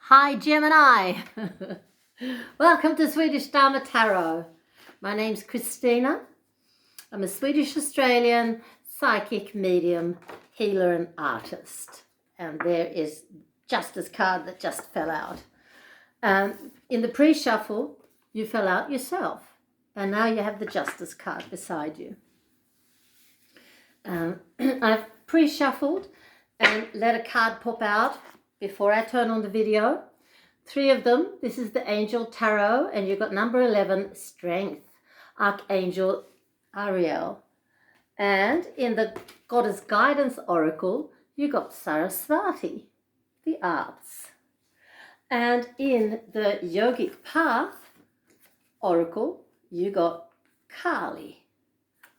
Hi Gemini! Welcome to Swedish Dharma Tarot. My name's Christina. I'm a Swedish Australian psychic medium, healer and artist. And there is Justice card that just fell out. In the pre-shuffle, you fell out yourself. And now you have the Justice card beside you. I've pre-shuffled and let a card pop out before I turn on the video. 3 of them. This is the Angel Tarot, and you've got number 11, Strength, Archangel Ariel. And in the Goddess Guidance Oracle, you got Saraswati, the Arts. And in the Yogic Path Oracle, you got Kali,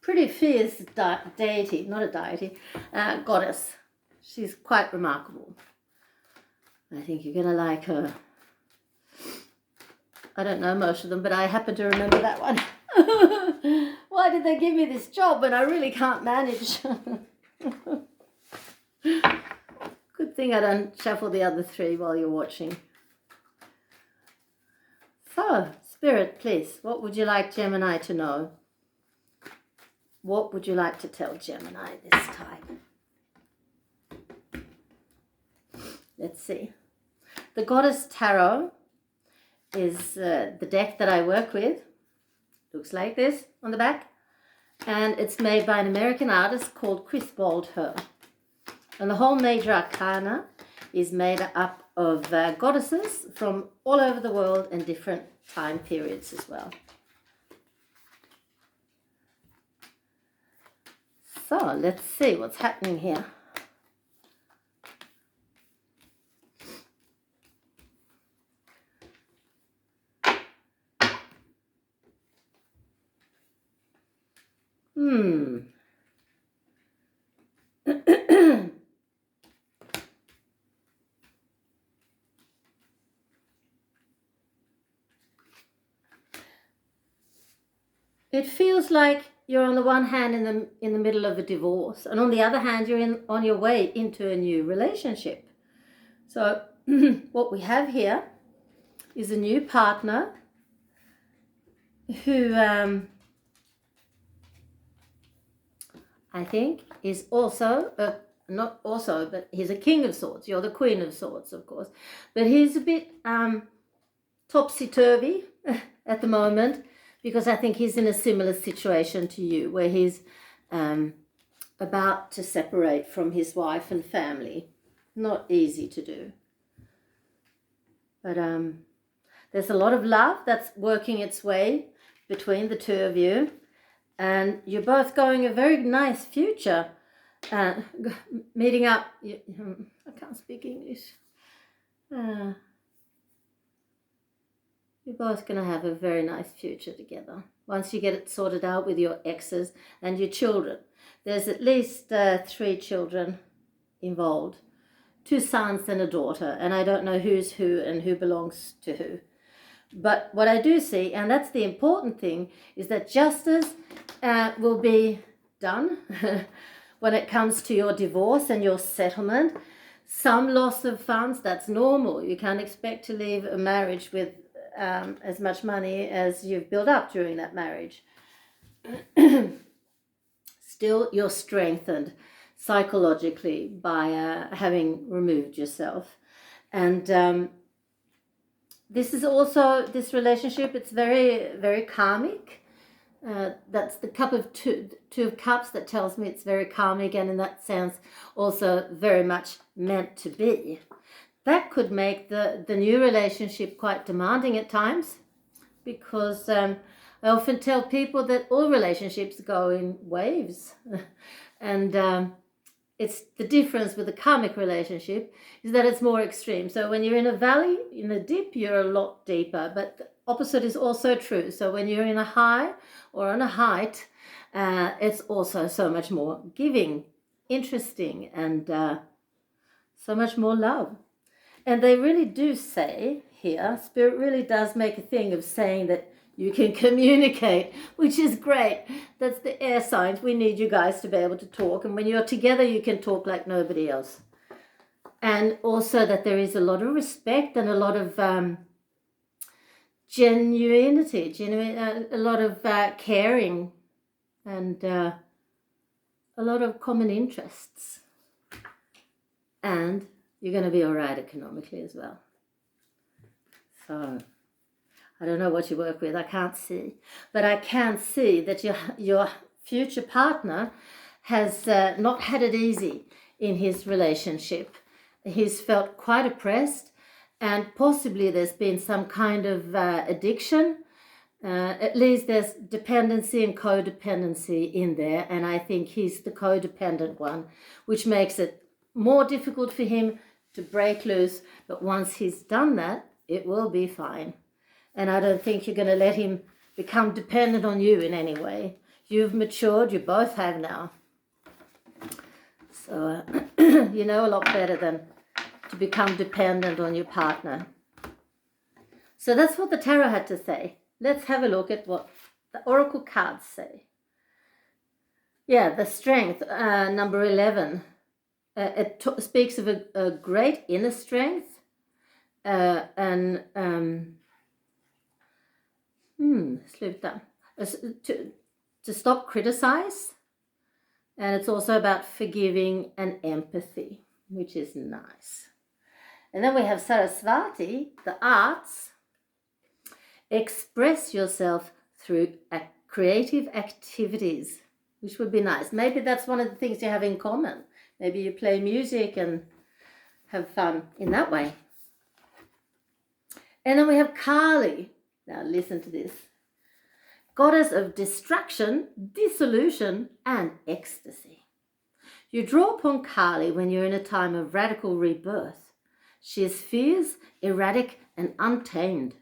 pretty fierce deity, not a deity, goddess. She's quite remarkable. I think you're going to like her. I don't know most of them, but I happen to remember that one. Why did they give me this job when I really can't manage? Good thing I don't shuffle the other 3 while you're watching. So, Spirit, please, what would you like Gemini to know? What would you like to tell Gemini this time? Let's see. The Goddess Tarot is the deck that I work with. Looks like this on the back. And it's made by an American artist called Chris Her. And the whole major arcana is made up of goddesses from all over the world and different time periods as well. So let's see what's happening here. It feels like you're on the one hand in the middle of a divorce, and on the other hand you're on your way into a new relationship. So what we have here is a new partner who I think is also not also, but he's a King of Swords. You're the Queen of Swords, of course, but he's a bit topsy-turvy at the moment, because I think he's in a similar situation to you, where he's about to separate from his wife and family. Not easy to do. But there's a lot of love that's working its way between the 2 of you. And you're both going a very nice future. Meeting up. I can't speak English. You're both going to have a very nice future together once you get it sorted out with your exes and your children. There's at least 3 children involved, 2 sons and a daughter, and I don't know who's who and who belongs to who. But what I do see, and that's the important thing, is that justice will be done when it comes to your divorce and your settlement. Some loss of funds, that's normal. You can't expect to leave a marriage with as much money as you've built up during that marriage. Still, you're strengthened psychologically by having removed yourself. And this is also, this relationship, it's very, very karmic. That's the cup of two of cups that tells me it's very karmic, and in that sense also very much meant to be. That could make the new relationship quite demanding at times, because I often tell people that all relationships go in waves. And it's the difference with the karmic relationship is that it's more extreme. So when you're in a valley, in a dip, you're a lot deeper. But the opposite is also true. So when you're in a high or on a height, it's also so much more giving, interesting, and so much more love. And they really do say here, Spirit really does make a thing of saying that you can communicate, which is great. That's the air signs. We need you guys to be able to talk. And when you're together, you can talk like nobody else. and also that there is a lot of respect and a lot of genuinity, a lot of caring, and a lot of common interests. And you're going to be all right economically as well. So I don't know what you work with, I can't see. But I can see that your future partner has not had it easy in his relationship. He's felt quite oppressed, and possibly there's been some kind of addiction. At least there's dependency and codependency in there, and I think he's the codependent one, which makes it more difficult for him to break loose. But once he's done that, it will be fine. And I don't think you're going to let him become dependent on you in any way. You've matured, you both have now. So you know a lot better than to become dependent on your partner. So that's what the tarot had to say. Let's have a look at what the oracle cards say. Yeah, the strength, number 11. It speaks of a great inner strength and sluta. To stop criticize, and it's also about forgiving and empathy, which is nice. And then we have Saraswati, the arts. Express yourself through creative activities, which would be nice. Maybe that's one of the things you have in common. Maybe you play music and have fun in that way. And then we have Kali. Now listen to this. Goddess of destruction, dissolution, and ecstasy. You draw upon Kali when you're in a time of radical rebirth. She is fierce, erratic, and untamed.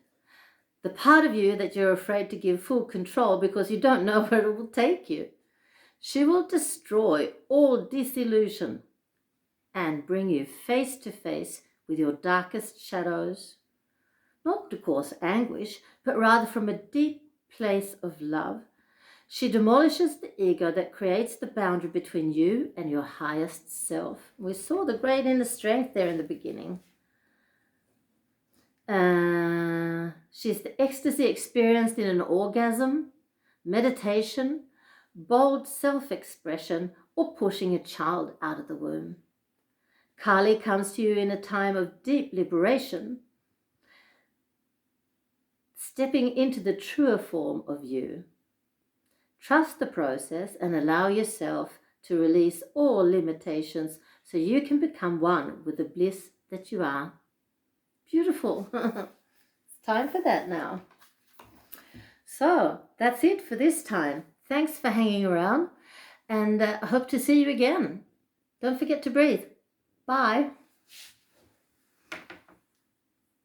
The part of you that you're afraid to give full control because you don't know where it will take you. She will destroy all disillusion and bring you face to face with your darkest shadows, not to cause anguish, but rather from a deep place of love. She demolishes the ego that creates the boundary between you and your highest self. We saw the great inner strength there in the beginning. She's the ecstasy experienced in an orgasm, meditation, bold self-expression, or pushing a child out of the womb. Kali comes to you in a time of deep liberation, stepping into the truer form of you. Trust the process and allow yourself to release all limitations so you can become one with the bliss that you are. Beautiful. It's time for that now. So that's it for this time. Thanks for hanging around, and I hope to see you again. Don't forget to breathe. Bye.